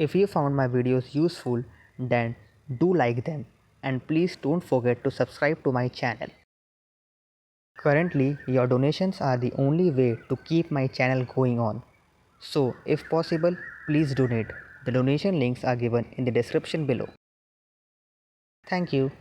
If you found my videos useful, then do like them and please don't forget to subscribe to my channel. Currently, your donations are the only way to keep my channel going on. So, if possible, please donate. The donation links are given in the description below. Thank you.